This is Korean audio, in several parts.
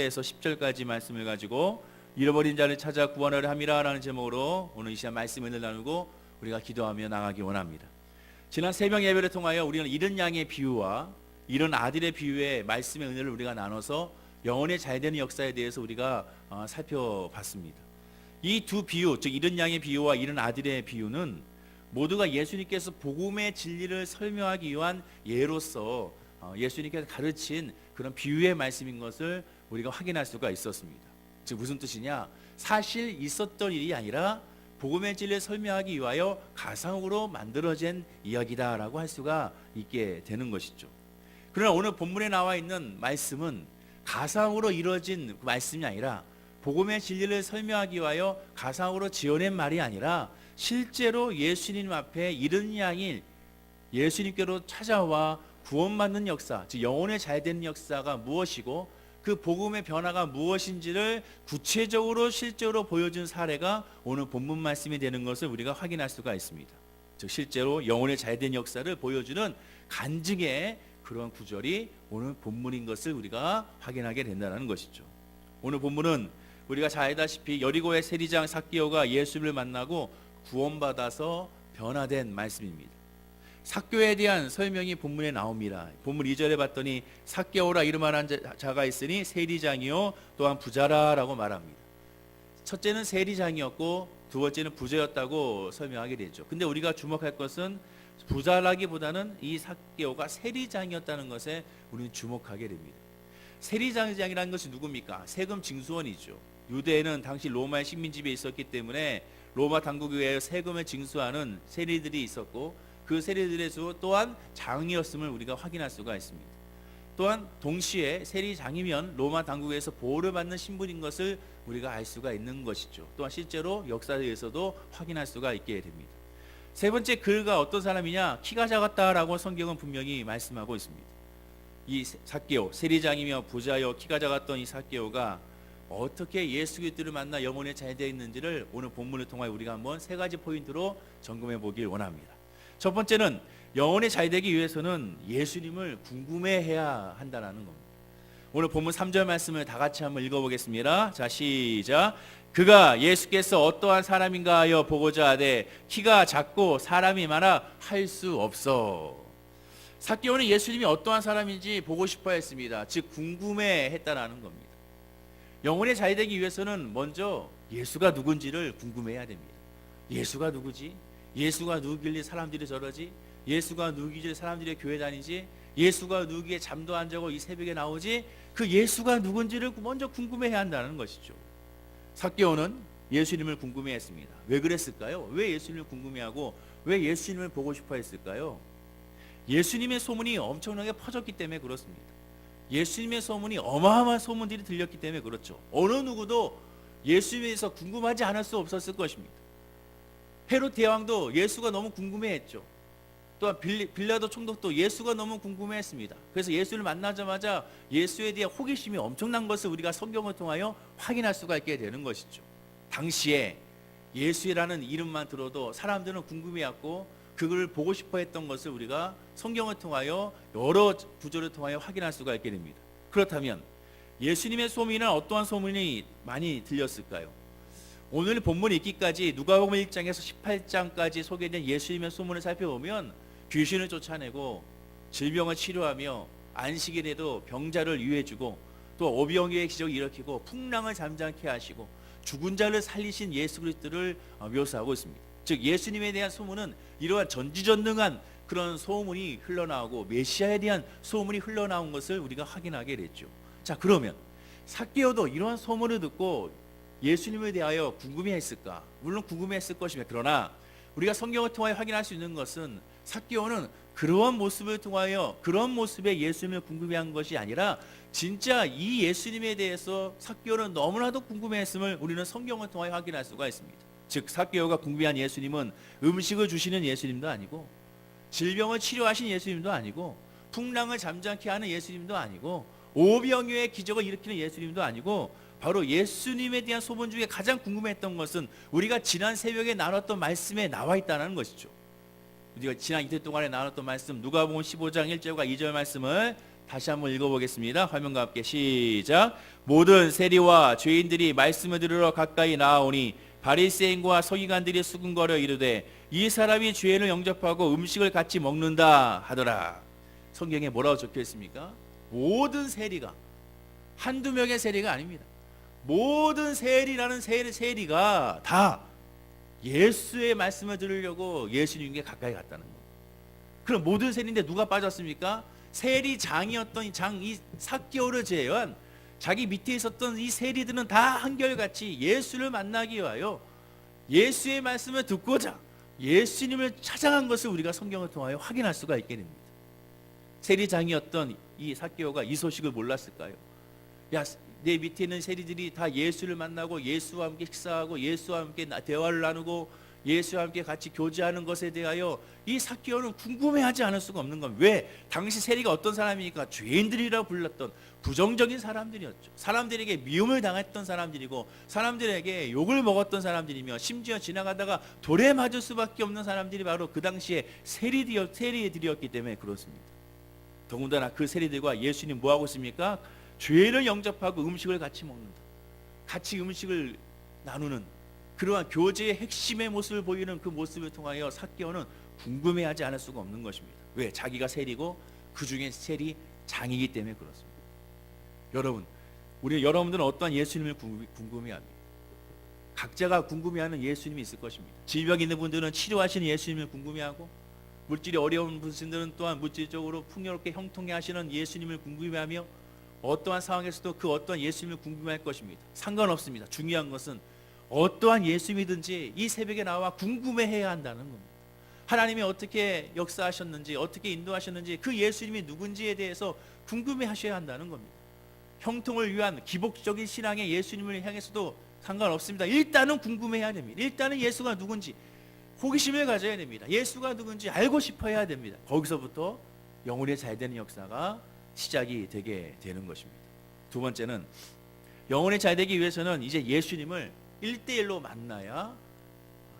에서 10절까지 말씀을 가지고 잃어버린 자를 찾아 구원하려 함이라라는 제목으로 오늘 이 시간 말씀을 나누고 우리가 기도하며 나가기 원합니다. 지난 새벽 예배를 통하여 우리는 잃은 양의 비유와 잃은 아들의 비유의 말씀의 은혜를 우리가 나눠서 영혼의 잘되는 역사에 대해서 우리가 살펴봤습니다. 이 두 비유, 즉 잃은 양의 비유와 잃은 아들의 비유는 모두가 예수님께서 복음의 진리를 설명하기 위한 예로서 예수님께서 가르친 그런 비유의 말씀인 것을 우리가 확인할 수가 있었습니다. 즉 무슨 뜻이냐? 사실 있었던 일이 아니라 복음의 진리를 설명하기 위하여 가상으로 만들어진 이야기다라고 할 수가 있게 되는 것이죠. 그러나 오늘 본문에 나와 있는 말씀은 가상으로 이루어진 말씀이 아니라 복음의 진리를 설명하기 위하여 가상으로 지어낸 말이 아니라 실제로 예수님 앞에 잃은 양이 예수님께로 찾아와 구원받는 역사, 즉 영혼의 잘되는 역사가 무엇이고 그 복음의 변화가 무엇인지를 구체적으로 실제로 보여준 사례가 오늘 본문 말씀이 되는 것을 우리가 확인할 수가 있습니다. 즉 실제로 영혼의 잘된 역사를 보여주는 간증의 그런 구절이 오늘 본문인 것을 우리가 확인하게 된다는 것이죠. 오늘 본문은 우리가 잘 알다시피 여리고의 세리장 삭개오가 예수를 만나고 구원받아서 변화된 말씀입니다. 삭개오에 대한 설명이 본문에 나옵니다. 본문 2절에 봤더니 삭개오라 이름하는 자가 있으니 세리장이요 또한 부자라라고 말합니다. 첫째는 세리장이었고 두 번째는 부자였다고 설명하게 되죠. 근데 우리가 주목할 것은 부자라기보다는 이 삭개오가 세리장이었다는 것에 우리는 주목하게 됩니다. 세리장이라는 것이 누굽니까? 세금 징수원이죠. 유대에는 당시 로마의 식민지배에 있었기 때문에 로마 당국에 의해 세금을 징수하는 세리들이 있었고 그 세리들의 수 또한 장이었음을 우리가 확인할 수가 있습니다. 또한 동시에 세리장이면 로마 당국에서 보호를 받는 신분인 것을 우리가 알 수가 있는 것이죠. 또한 실제로 역사에서도 확인할 수가 있게 됩니다. 세 번째, 그가 어떤 사람이냐? 키가 작았다라고 성경은 분명히 말씀하고 있습니다. 이 삭개오, 세리장이며 부자여 키가 작았던 이 삭개오가 어떻게 예수 그리스도를 만나 영혼에 잘되어 있는지를 오늘 본문을 통하여 우리가 한번 세 가지 포인트로 점검해 보길 원합니다. 첫 번째는 영혼에 잘되기 위해서는 예수님을 궁금해해야 한다는 겁니다. 오늘 본문 3절 말씀을 다 같이 한번 읽어보겠습니다. 자, 시작. 그가 예수께서 어떠한 사람인가 하여 보고자 하되 키가 작고 사람이 많아 할 수 없어. 삭개오는 예수님이 어떠한 사람인지 보고 싶어 했습니다. 즉 궁금해했다라는 겁니다. 영혼에 잘되기 위해서는 먼저 예수가 누군지를 궁금해야 됩니다. 예수가 누구지? 예수가 누구길래 사람들이 저러지? 예수가 누구길래 사람들이 교회 다니지? 예수가 누구기에 잠도 안 자고 이 새벽에 나오지? 그 예수가 누군지를 먼저 궁금해야 한다는 것이죠. 삭개오는 예수님을 궁금해했습니다. 왜 그랬을까요? 왜 예수님을 궁금해하고 왜 예수님을 보고 싶어 했을까요? 예수님의 소문이 엄청나게 퍼졌기 때문에 그렇습니다. 예수님의 소문이 어마어마한 소문들이 들렸기 때문에 그렇죠. 어느 누구도 예수님에 대해서 궁금하지 않을 수 없었을 것입니다. 헤롯 대왕도 예수가 너무 궁금해했죠. 또한 빌라도 총독도 예수가 너무 궁금해했습니다. 그래서 예수를 만나자마자 예수에 대한 호기심이 엄청난 것을 우리가 성경을 통하여 확인할 수가 있게 되는 것이죠. 당시에 예수라는 이름만 들어도 사람들은 궁금해했고 그걸 보고 싶어 했던 것을 우리가 성경을 통하여 여러 구절을 통하여 확인할 수가 있게 됩니다. 그렇다면 예수님의 소문은 어떠한 소문이 많이 들렸을까요? 오늘 본문 읽기까지 누가복음 1장에서 18장까지 소개된 예수님의 소문을 살펴보면 귀신을 쫓아내고 질병을 치료하며 안식일에도 병자를 유해주고 또 오병이어의 기적을 일으키고 풍랑을 잠잠케 하시고 죽은 자를 살리신 예수 그리스도를 묘사하고 있습니다. 즉 예수님에 대한 소문은 이러한 전지전능한 그런 소문이 흘러나오고 메시아에 대한 소문이 흘러나온 것을 우리가 확인하게 됐죠. 자, 그러면 삭개오도 이러한 소문을 듣고 예수님에 대하여 궁금해했을까? 물론 궁금해했을 것이며 그러나 우리가 성경을 통하여 확인할 수 있는 것은 삭개오는 그러한 모습을 통하여 그런 모습의 예수님을 궁금해한 것이 아니라 진짜 이 예수님에 대해서 삭개오는 너무나도 궁금해했음을 우리는 성경을 통하여 확인할 수가 있습니다. 즉 삭개오가 궁금해한 예수님은 음식을 주시는 예수님도 아니고 질병을 치료하신 예수님도 아니고 풍랑을 잠잠케 하는 예수님도 아니고 오병이어의 기적을 일으키는 예수님도 아니고 바로 예수님에 대한 소문 중에 가장 궁금했던 것은 우리가 지난 새벽에 나눴던 말씀에 나와 있다는 것이죠. 우리가 지난 이틀 동안에 나눴던 말씀 누가복음 15장 1절과 2절 말씀을 다시 한번 읽어보겠습니다. 화면과 함께 시작. 모든 세리와 죄인들이 말씀을 들으러 가까이 나아오니 바리새인과 서기관들이 수군거려 이르되 이 사람이 죄인을 영접하고 음식을 같이 먹는다 하더라. 성경에 뭐라고 적혀 있습니까? 모든 세리가, 한두 명의 세리가 아닙니다. 모든 세리라는 세리가 다 예수의 말씀을 들으려고 예수님께 가까이 갔다는 거예요. 그럼 모든 세리인데 누가 빠졌습니까? 세리장이었던 이 삭개오를 제외한 자기 밑에 있었던 이 세리들은 다 한결같이 예수를 만나기 위하여 예수의 말씀을 듣고자 예수님을 찾아간 것을 우리가 성경을 통하여 확인할 수가 있게 됩니다. 세리장이었던 이 삭개오가 이 소식을 몰랐을까요? 야, 내 밑에 있는 세리들이 다 예수를 만나고 예수와 함께 식사하고 예수와 함께 대화를 나누고 예수와 함께 같이 교제하는 것에 대하여 이 삭개오는 궁금해하지 않을 수가 없는 겁니다. 왜? 당시 세리가 어떤 사람이니까 죄인들이라 불렀던 부정적인 사람들이었죠. 사람들에게 미움을 당했던 사람들이고 사람들에게 욕을 먹었던 사람들이며 심지어 지나가다가 돌에 맞을 수밖에 없는 사람들이 바로 그 당시에 세리들이었기 때문에 그렇습니다. 더군다나 그 세리들과 예수님 뭐하고 있습니까? 죄를 영접하고 음식을 같이 먹는다. 같이 음식을 나누는 그러한 교제의 핵심의 모습을 보이는 그 모습을 통하여 삭개오는 궁금해하지 않을 수가 없는 것입니다. 왜? 자기가 세리고 그 중에 세리 장이기 때문에 그렇습니다. 여러분, 여러분들은 어떠한 예수님을 궁금해합니다. 각자가 궁금해하는 예수님이 있을 것입니다. 질병 있는 분들은 치료하시는 예수님을 궁금해하고 물질이 어려운 분들은 또한 물질적으로 풍요롭게 형통해 하시는 예수님을 궁금해하며 어떠한 상황에서도 그 어떠한 예수님을 궁금해할 것입니다. 상관없습니다. 중요한 것은 어떠한 예수님이든지 이 새벽에 나와 궁금해해야 한다는 겁니다. 하나님이 어떻게 역사하셨는지 어떻게 인도하셨는지 그 예수님이 누군지에 대해서 궁금해하셔야 한다는 겁니다. 형통을 위한 기복적인 신앙의 예수님을 향해서도 상관없습니다. 일단은 궁금해야 됩니다. 일단은 예수가 누군지 호기심을 가져야 됩니다. 예수가 누군지 알고 싶어야 됩니다. 거기서부터 영혼이 잘 되는 역사가 시작이 되게 되는 것입니다. 두 번째는 영혼이 잘 되기 위해서는 이제 예수님을 1대1로 만나야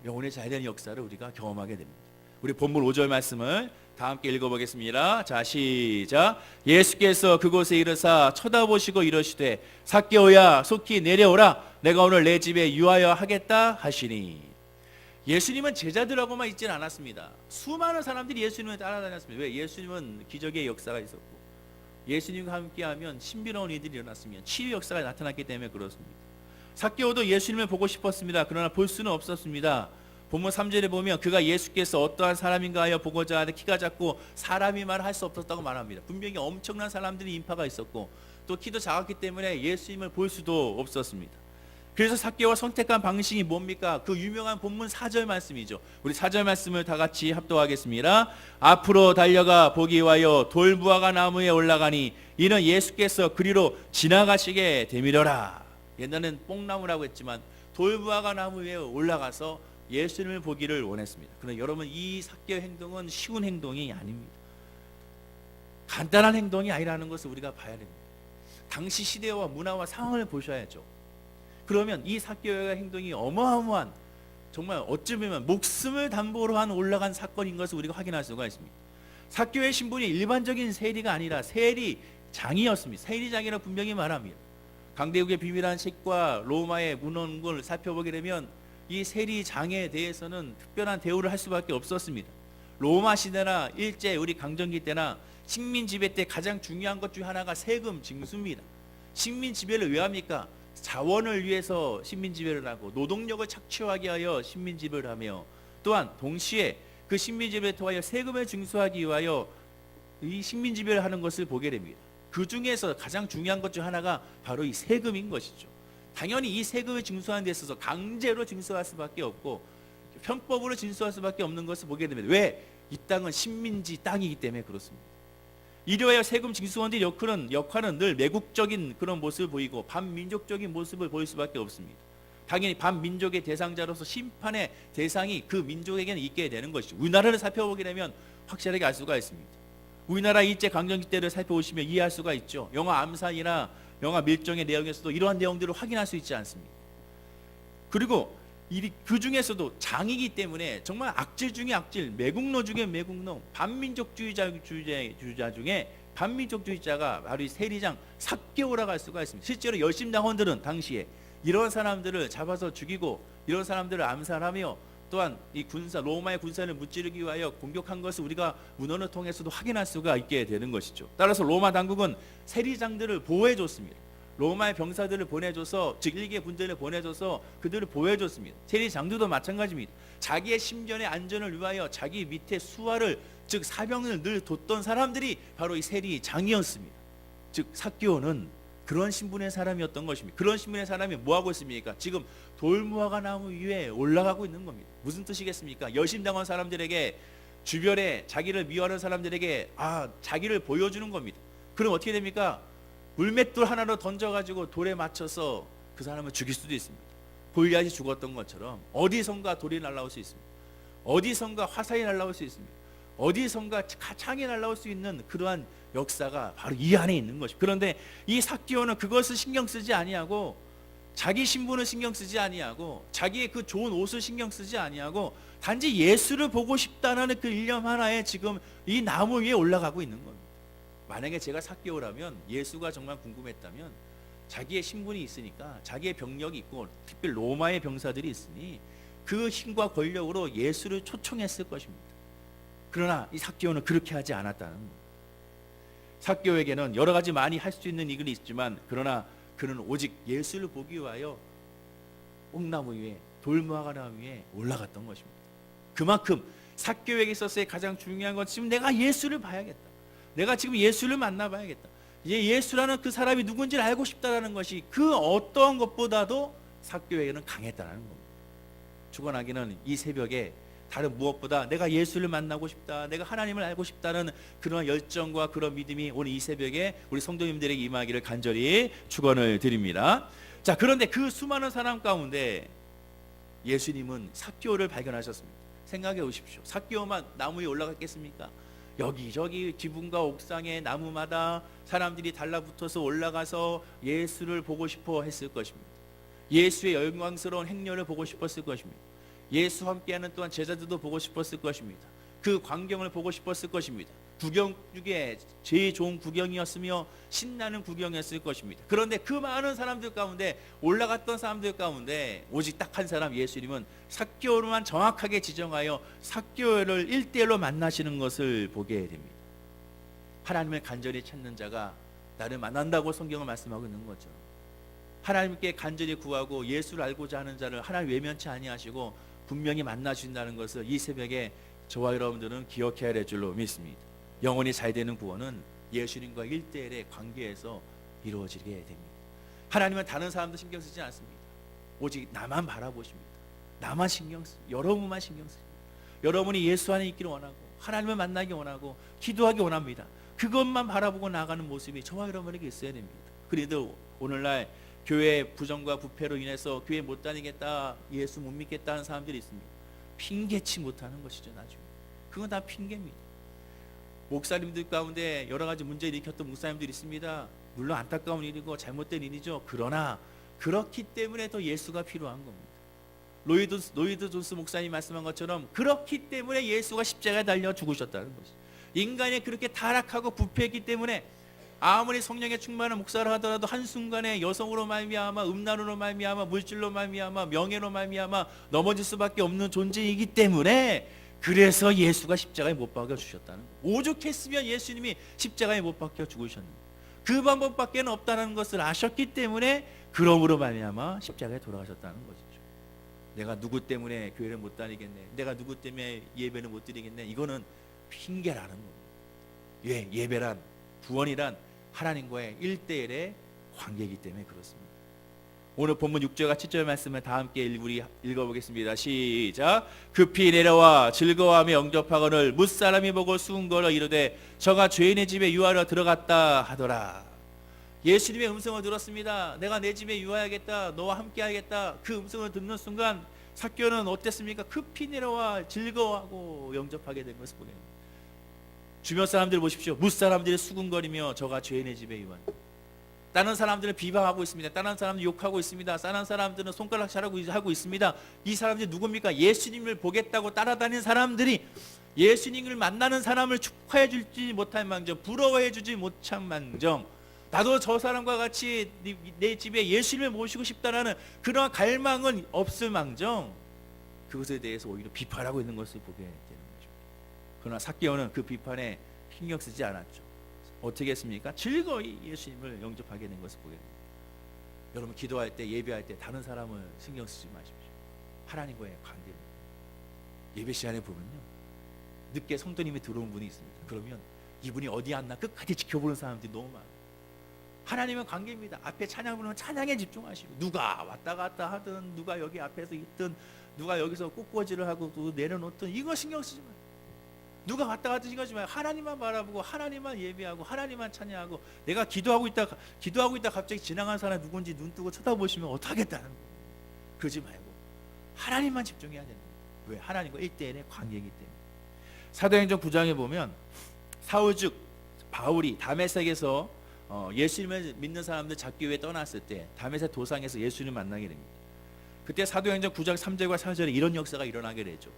영혼이 잘 되는 역사를 우리가 경험하게 됩니다. 우리 본문 5절 말씀을 다 함께 읽어보겠습니다. 자, 시작. 예수께서 그곳에 이르사 쳐다보시고 이러시되 삭개오야 속히 내려오라 내가 오늘 내 집에 유하여 하겠다 하시니. 예수님은 제자들하고만 있지는 않았습니다. 수많은 사람들이 예수님을 따라다녔습니다. 왜? 예수님은 기적의 역사가 있었고 예수님과 함께하면 신비로운 일들이 일어났으며 치유 역사가 나타났기 때문에 그렇습니다. 삭개오도 예수님을 보고 싶었습니다. 그러나 볼 수는 없었습니다. 본문 3절에 보면 그가 예수께서 어떠한 사람인가 하여 보고자 하되 키가 작고 사람이 말을 할 수 없었다고 말합니다. 분명히 엄청난 사람들이 인파가 있었고 또 키도 작았기 때문에 예수님을 볼 수도 없었습니다. 그래서 삭개오가 선택한 방식이 뭡니까? 그 유명한 본문 4절 말씀이죠. 우리 4절 말씀을 다 같이 합독하겠습니다. 앞으로 달려가 보기 위하여 돌무화과 나무에 올라가니 이는 예수께서 그리로 지나가시게 되밀어라. 옛날엔 뽕나무라고 했지만 돌무화과 나무 위에 올라가서 예수님을 보기를 원했습니다. 그러나 여러분, 이 삭개오 행동은 쉬운 행동이 아닙니다. 간단한 행동이 아니라는 것을 우리가 봐야 됩니다. 당시 시대와 문화와 상황을 보셔야죠. 그러면 이 삭개오의 행동이 어마어마한, 정말 어쩌면 목숨을 담보로 한 올라간 사건인 것을 우리가 확인할 수가 있습니다. 삭개오의 신분이 일반적인 세리가 아니라 세리장이었습니다. 세리장이라고 분명히 말합니다. 강대국의 비밀한 책과 로마의 문헌을 살펴보게 되면 이 세리장에 대해서는 특별한 대우를 할 수밖에 없었습니다. 로마 시대나 일제 우리 강점기 때나 식민 지배 때 가장 중요한 것 중 하나가 세금 징수입니다. 식민 지배를 왜 합니까? 자원을 위해서 식민 지배를 하고 노동력을 착취하게 하여 식민 지배를 하며 또한 동시에 그 식민 지배를 통하여 세금을 징수하기 위하여 이 식민 지배를 하는 것을 보게 됩니다. 그 중에서 가장 중요한 것 중 하나가 바로 이 세금인 것이죠. 당연히 이 세금을 징수하는 데 있어서 강제로 징수할 수밖에 없고 편법으로 징수할 수밖에 없는 것을 보게 됩니다. 왜? 이 땅은 식민지 땅이기 때문에 그렇습니다. 이리하여 세금 징수원들의 역할은 늘 매국적인 그런 모습을 보이고 반민족적인 모습을 보일 수밖에 없습니다. 당연히 반민족의 대상자로서 심판의 대상이 그 민족에게는 있게 되는 것이죠. 우리나라를 살펴보게 되면 확실하게 알 수가 있습니다. 우리나라 일제 강점기 때를 살펴보시면 이해할 수가 있죠. 영화 암살이나 영화 밀정의 내용에서도 이러한 내용들을 확인할 수 있지 않습니까? 그리고 그 중에서도 장이기 때문에 정말 악질 중에 악질, 매국노 중에 매국노, 반민족주의자 중에 반민족주의자가 바로 이 세리장 삭개오라고 할 수가 있습니다. 실제로 열심당원들은 당시에 이런 사람들을 잡아서 죽이고 이런 사람들을 암살하며 또한 이 로마의 군사를 무찌르기 위하여 공격한 것을 우리가 문헌을 통해서도 확인할 수가 있게 되는 것이죠. 따라서 로마 당국은 세리장들을 보호해 줬습니다. 로마의 병사들을 보내줘서, 즉 일개 군대를 보내줘서 그들을 보호해줬습니다. 세리장들도 마찬가지입니다. 자기의 심전의 안전을 위하여 자기 밑에 수하를, 즉 사병을 늘 뒀던 사람들이 바로 이 세리장이었습니다. 즉 삭개오는 그런 신분의 사람이었던 것입니다. 그런 신분의 사람이 뭐하고 있습니까? 지금 돌무화과 나무 위에 올라가고 있는 겁니다. 무슨 뜻이겠습니까? 열심당한 사람들에게, 주변에 자기를 미워하는 사람들에게 자기를 보여주는 겁니다. 그럼 어떻게 됩니까? 물맷돌 하나로 던져가지고 돌에 맞춰서 그 사람을 죽일 수도 있습니다. 골리앗이 죽었던 것처럼 어디선가 돌이 날아올 수 있습니다. 어디선가 화살이 날아올 수 있습니다. 어디선가 창이 날아올 수 있는 그러한 역사가 바로 이 안에 있는 것입니다. 그런데 이 삭개오는 그것을 신경 쓰지 아니하고, 자기 신분을 신경 쓰지 아니하고, 자기의 그 좋은 옷을 신경 쓰지 아니하고, 단지 예수를 보고 싶다는 그 일념 하나에 지금 이 나무 위에 올라가고 있는 겁니다. 만약에 제가 삭개오라면, 예수가 정말 궁금했다면 자기의 신분이 있으니까, 자기의 병력이 있고 특별히 로마의 병사들이 있으니 그 힘과 권력으로 예수를 초청했을 것입니다. 그러나 이 삭개오는 그렇게 하지 않았다는 겁니다. 삭개오에게는 여러 가지 많이 할 수 있는 일이 있지만, 그러나 그는 오직 예수를 보기 위하여 옥나무 위에, 돌무화과 나무 위에 올라갔던 것입니다. 그만큼 삭개오에게 있어서의 가장 중요한 건 지금 내가 예수를 봐야겠다. 내가 지금 예수를 만나봐야겠다. 이제 예수라는 그 사람이 누군지를 알고 싶다라는 것이 그 어떤 것보다도 삭개오에게는 강했다는 겁니다. 축원하기는 이 새벽에 다른 무엇보다 내가 예수를 만나고 싶다, 내가 하나님을 알고 싶다는 그런 열정과 그런 믿음이 오늘 이 새벽에 우리 성도님들에게 임하기를 간절히 축원을 드립니다. 자, 그런데 그 수많은 사람 가운데 예수님은 삭개오를 발견하셨습니다. 생각해 보십시오. 삭개오만 나무 위에 올라갔겠습니까? 여기저기 지붕과 옥상에 나무마다 사람들이 달라붙어서 올라가서 예수를 보고 싶어 했을 것입니다. 예수의 영광스러운 행렬을 보고 싶었을 것입니다. 예수와 함께하는 또한 제자들도 보고 싶었을 것입니다. 그 광경을 보고 싶었을 것입니다. 구경 중에 제일 좋은 구경이었으며 신나는 구경이었을 것입니다. 그런데 그 많은 사람들 가운데, 올라갔던 사람들 가운데 오직 딱 한 사람, 예수님은 삭개오만 정확하게 지정하여 삭개오를 1대1로 만나시는 것을 보게 됩니다. 하나님을 간절히 찾는 자가 나를 만난다고 성경은 말씀하고 있는 거죠. 하나님께 간절히 구하고 예수를 알고자 하는 자를 하나님 외면치 아니하시고 분명히 만나주신다는 것을 이 새벽에 저와 여러분들은 기억해야 될 줄로 믿습니다. 영원히 잘되는 구원은 예수님과 1대1의 관계에서 이루어지게 됩니다. 하나님은 다른 사람도 신경 쓰지 않습니다. 오직 나만 바라보십니다. 나만 신경 쓰, 여러분만 신경 쓰십니다. 여러분이 예수 안에 있기를 원하고 하나님을 만나기 원하고 기도하기 원합니다. 그것만 바라보고 나가는 모습이 저와 여러분에게 있어야 됩니다. 그래도 오늘날 교회 부정과 부패로 인해서 교회 못 다니겠다, 예수 못 믿겠다 하는 사람들이 있습니다. 핑계치 못하는 것이죠. 나중에 그건 다 핑계입니다. 목사님들 가운데 여러 가지 문제를 일으켰던 목사님들이 있습니다. 물론 안타까운 일이고 잘못된 일이죠. 그러나 그렇기 때문에 더 예수가 필요한 겁니다. 로이드 존스 목사님이 말씀한 것처럼 그렇기 때문에 예수가 십자가에 달려 죽으셨다는 것이죠. 인간이 그렇게 타락하고 부패했기 때문에 아무리 성령의 충만한 목사를 하더라도 한순간에 여성으로 말미암아, 음란으로 말미암아, 물질로 말미암아, 명예로 말미암아 넘어질 수밖에 없는 존재이기 때문에, 그래서 예수가 십자가에 못 박혀 주셨다는 거예요. 오죽했으면 예수님이 십자가에 못 박혀 죽으셨는데, 그 방법밖에 없다는 것을 아셨기 때문에 그러므로 말미암아 십자가에 돌아가셨다는 것이죠. 내가 누구 때문에 교회를 못 다니겠네, 내가 누구 때문에 예배를 못 드리겠네, 이거는 핑계라는 겁니다. 예배란, 구원이란 하나님과의 1대1의 관계이기 때문에 그렇습니다. 오늘 본문 6절과 7절 말씀을 다 함께 우리 읽어보겠습니다. 시작. 급히 내려와 즐거워하며 영접하거늘 뭇사람이 보고 수군거려 이르되 저가 죄인의 집에 유하러 들어갔다 하더라. 예수님의 음성을 들었습니다. 내가 내 집에 유하야겠다, 너와 함께 하겠다. 그 음성을 듣는 순간 삭개오는 어땠습니까? 급히 내려와 즐거워하고 영접하게 된 것을 보게 됩니다. 주변 사람들 보십시오. 뭇사람들이 수군거리며 저가 죄인의 집에 유한. 다른 사람들은 비방하고 있습니다. 다른 사람들은 욕하고 있습니다. 다른 사람들은 손가락 자르고 하고 있습니다. 이 사람들이 누굽니까? 예수님을 보겠다고 따라다니는 사람들이 예수님을 만나는 사람을 축하해 주지 못할 망정, 부러워해 주지 못한 망정, 나도 저 사람과 같이 내 집에 예수님을 모시고 싶다라는 그러한 갈망은 없을 망정, 그것에 대해서 오히려 비판하고 있는 것을 보게 되는 것입니다. 그러나 삭개오는 그 비판에 신경 쓰지 않았죠. 어떻게 했습니까? 즐거이 예수님을 영접하게 된 것을 보게 됩니다. 여러분, 기도할 때, 예배할 때 다른 사람을 신경 쓰지 마십시오. 하나님과의 관계입니다. 예배 시간에 보면요, 늦게 성도님이 들어온 분이 있습니다. 그러면 이분이 어디 앉나 끝까지 지켜보는 사람들이 너무 많아요. 하나님은 관계입니다. 앞에 찬양 부르면 찬양에 집중하시고, 누가 왔다 갔다 하든, 누가 여기 앞에서 있든, 누가 여기서 꽃꽂이를 하고 또 내려놓든 이거 신경 쓰지 마요. 누가 왔다 갔다 신경 쓰지 마요. 하나님만 바라보고 하나님만 예배하고 하나님만 찬양하고, 내가 기도하고 있다 갑자기 지나간 사람 누군지 눈 뜨고 쳐다보시면 어떡하겠다는 거예요. 그러지 말고 하나님만 집중해야 되는 거예요. 왜? 하나님과 1대1의 관계이기 때문에. 사도행전 9장에 보면 사울 즉 바울이 다메섹에서 예수님을 믿는 사람들 잡기 위해 떠났을 때 다메섹 도상에서 예수님을 만나게 됩니다. 그때 사도행전 9장 3절과 4절에 이런 역사가 일어나게 되죠.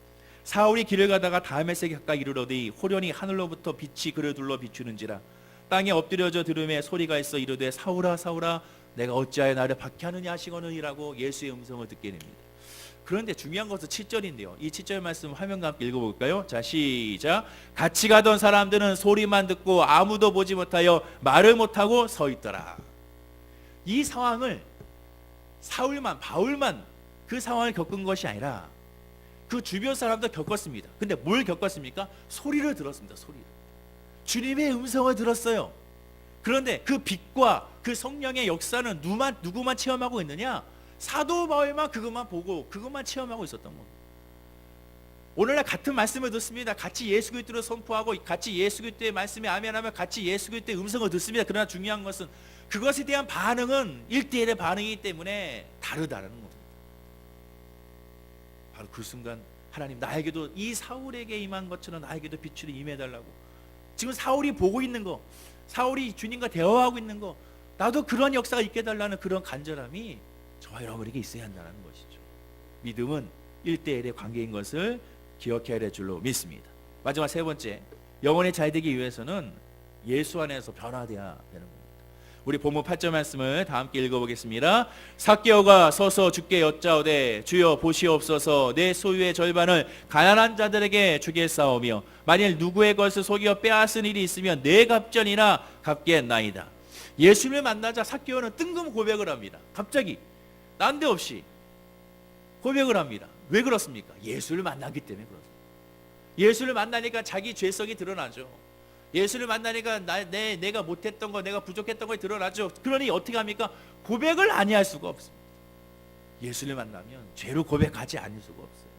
사울이 길을 가다가 다메섹에 가까이 이르러더니 호련히 하늘로부터 빛이 그를 둘러 비추는지라 땅에 엎드려져 들음에 소리가 있어 이르되 사울아 사울아 내가 어찌하여 나를 박해하느냐 하시거느니라고 예수의 음성을 듣게 됩니다. 그런데 중요한 것은 7절인데요. 이 7절 말씀 화면과 함께 읽어볼까요? 자, 시작. 같이 가던 사람들은 소리만 듣고 아무도 보지 못하여 말을 못하고 서 있더라. 이 상황을 바울만 그 상황을 겪은 것이 아니라 그 주변 사람도 겪었습니다. 근데 뭘 겪었습니까? 소리를 들었습니다. 소리를. 주님의 음성을 들었어요. 그런데 그 빛과 그 성령의 역사는 누구만 체험하고 있느냐? 사도 바울만 그것만 보고 그것만 체험하고 있었던 겁니다. 오늘날 같은 말씀을 듣습니다. 같이 예수 그리스도를 선포하고 같이 예수 그리스도의 말씀에 아멘하며 같이 예수 그리스도의 음성을 듣습니다. 그러나 중요한 것은 그것에 대한 반응은 1대1의 반응이기 때문에 다르다는 겁니다. 바로 그 순간 하나님, 나에게도 이 사울에게 임한 것처럼 나에게도 빛으로 임해달라고. 지금 사울이 보고 있는 거, 사울이 주님과 대화하고 있는 거, 나도 그런 역사가 있게 해달라는 그런 간절함이 저와 여러분에게 있어야 한다는 것이죠. 믿음은 1대1의 관계인 것을 기억해야 될 줄로 믿습니다. 마지막 세 번째, 영혼이 잘 되기 위해서는 예수 안에서 변화되어야 되는 겁니다. 우리 본문 8절 말씀을 다 함께 읽어보겠습니다. 삭개오가 서서 주께 여짜오되 주여 보시옵소서 내 소유의 절반을 가난한 자들에게 주겠사오며 만일 누구의 것을 속여 빼앗은 일이 있으면 내 갑전이나 갚겠나이다. 예수님을 만나자 삭개오는 뜬금 고백을 합니다. 갑자기 난데없이 고백을 합니다. 왜 그렇습니까? 예수를 만나기 때문에 그렇습니다. 예수를 만나니까 자기 죄성이 드러나죠. 예수를 만나니까 내가 못했던 거, 내가 부족했던 거 드러나죠. 그러니 어떻게 합니까? 고백을 아니할 수가 없습니다. 예수를 만나면 죄로 고백하지 않을 수가 없어요.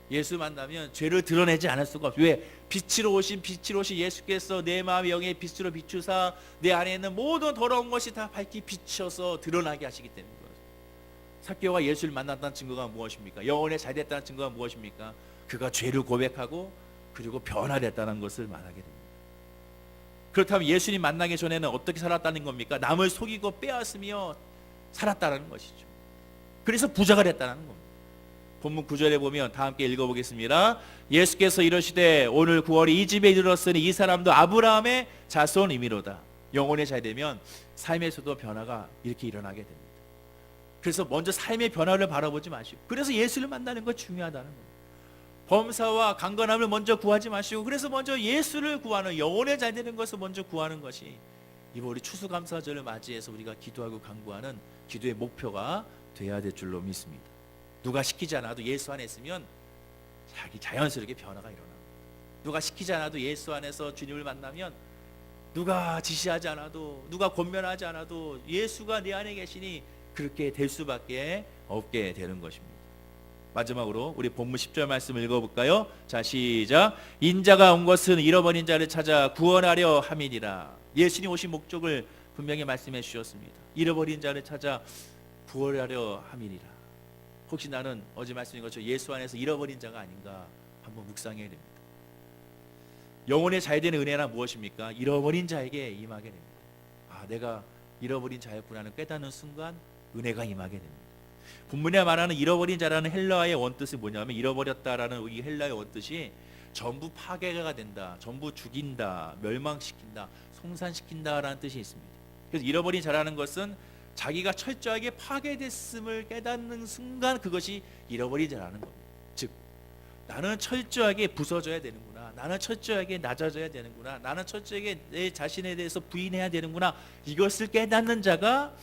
예수 만나면 죄를 드러내지 않을 수가 없어요. 왜? 빛으로 오신 예수께서 내 마음 영의 빛으로 비추사 내 안에 있는 모든 더러운 것이 다 밝히 비춰서 드러나게 하시기 때문에 그렇습니다. 삭개오가 예수를 만났다는 증거가 무엇입니까? 영혼에 잘 됐다는 증거가 무엇입니까? 그가 죄를 고백하고 그리고 변화됐다는 것을 말하게 됩니다. 그렇다면 예수님 만나기 전에는 어떻게 살았다는 겁니까? 남을 속이고 빼앗으며 살았다는 것이죠. 그래서 부자가 됐다는 겁니다. 본문 9절에 보면 다 함께 읽어보겠습니다. 예수께서 이르시되 오늘 9월이 이 집에 이르렀으니 이 사람도 아브라함의 자손이미로다. 영혼이 잘 되면 삶에서도 변화가 이렇게 일어나게 됩니다. 그래서 먼저 삶의 변화를 바라보지 마시고, 그래서 예수를 만나는 것 중요하다는 겁니다. 범사와 강건함을 먼저 구하지 마시고, 그래서 먼저 예수를 구하는, 영혼에 잘 되는 것을 먼저 구하는 것이 이번 우리 추수감사절을 맞이해서 우리가 기도하고 간구하는 기도의 목표가 되어야 될 줄로 믿습니다. 누가 시키지 않아도 예수 안에 있으면 자연스럽게 변화가 일어납니다. 누가 시키지 않아도 예수 안에서 주님을 만나면 누가 지시하지 않아도, 누가 권면하지 않아도 예수가 내 안에 계시니 그렇게 될 수밖에 없게 되는 것입니다. 마지막으로 우리 본문 10절 말씀 읽어볼까요? 자, 시작. 인자가 온 것은 잃어버린 자를 찾아 구원하려 함이니라. 예수님 오신 목적을 분명히 말씀해 주셨습니다. 잃어버린 자를 찾아 구원하려 함이니라. 혹시 나는 어제 말씀인 것처럼 예수 안에서 잃어버린 자가 아닌가 한번 묵상해야 됩니다. 영혼의 잘 되는 은혜란 무엇입니까? 잃어버린 자에게 임하게 됩니다. 아, 내가 잃어버린 자였구나는 깨닫는 순간 은혜가 임하게 됩니다. 본문에 말하는 잃어버린 자라는 헬라어의 원뜻이 뭐냐면, 잃어버렸다라는 이 헬라어의 원뜻이 전부 파괴가 된다, 전부 죽인다, 멸망시킨다, 송산시킨다라는 뜻이 있습니다. 그래서 잃어버린 자라는 것은 자기가 철저하게 파괴됐음을 깨닫는 순간 그것이 잃어버린 자라는 겁니다. 즉 나는 철저하게 부서져야 되는구나, 나는 철저하게 낮아져야 되는구나, 나는 철저하게 내 자신에 대해서 부인해야 되는구나, 이것을 깨닫는 자가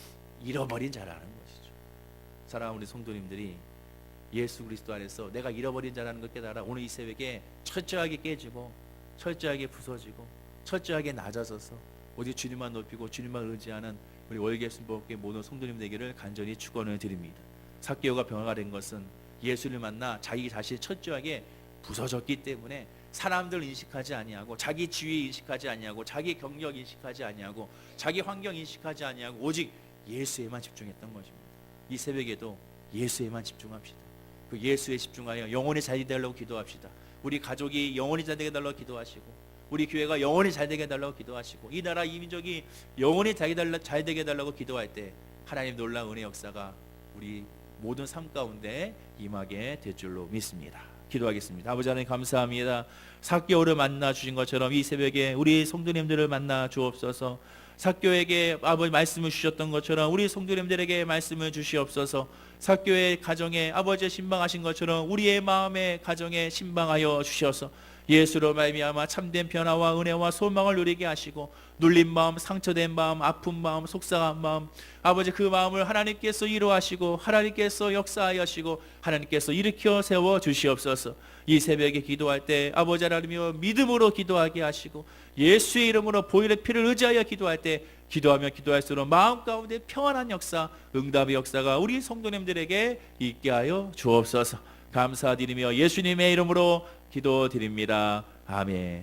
잃어버린 자라는 것이죠. 사랑하는 우리 성도님들이 예수 그리스도 안에서 내가 잃어버린 자라는 걸 깨달아 오늘 이 새벽에 철저하게 깨지고 철저하게 부서지고 철저하게 낮아져서 오직 주님만 높이고 주님만 의지하는 우리 월계순복의 모든 성도님들에게를 간절히 축원을 드립니다. 삭개오가 병화가 된 것은 예수를 만나 자기 자신이 철저하게 부서졌기 때문에 사람들 인식하지 아니하고 자기 지위 인식하지 아니하고 자기 경력 인식하지 아니하고 자기 환경 인식하지 아니하고 오직 예수에만 집중했던 것입니다. 이 새벽에도 예수에만 집중합시다. 그 예수에 집중하여 영혼이 잘 되려고 기도합시다. 우리 가족이 영혼이 잘 되게 달라고 기도하시고 우리 교회가 영혼이 잘 되게 달라고 기도하시고 이 나라 이 민족이 영혼이 잘 되게 달라고 기도할 때 하나님 놀라운 은혜 역사가 우리 모든 삶 가운데 임하게 될 줄로 믿습니다. 기도하겠습니다. 아버지 하나님 감사합니다. 삭개오를 만나 주신 것처럼 이 새벽에 우리 성도님들을 만나 주옵소서. 삭개오에게 아버지 말씀을 주셨던 것처럼 우리 성도님들에게 말씀을 주시옵소서. 삭개오의 가정에 아버지의 신방하신 것처럼 우리의 마음의 가정에 신방하여 주셔서 예수로 말미암아 참된 변화와 은혜와 소망을 누리게 하시고 눌린 마음, 상처된 마음, 아픈 마음, 속상한 마음 아버지 그 마음을 하나님께서 이루하시고 하나님께서 역사하시고 하나님께서 일으켜 세워 주시옵소서. 이 새벽에 기도할 때 아버지 하나님이여 믿음으로 기도하게 하시고 예수의 이름으로 보혈의 피를 의지하여 기도할 때 기도하며 기도할수록 마음 가운데 평안한 역사, 응답의 역사가 우리 성도님들에게 있게 하여 주옵소서. 감사드리며 예수님의 이름으로 기도드립니다. 아멘.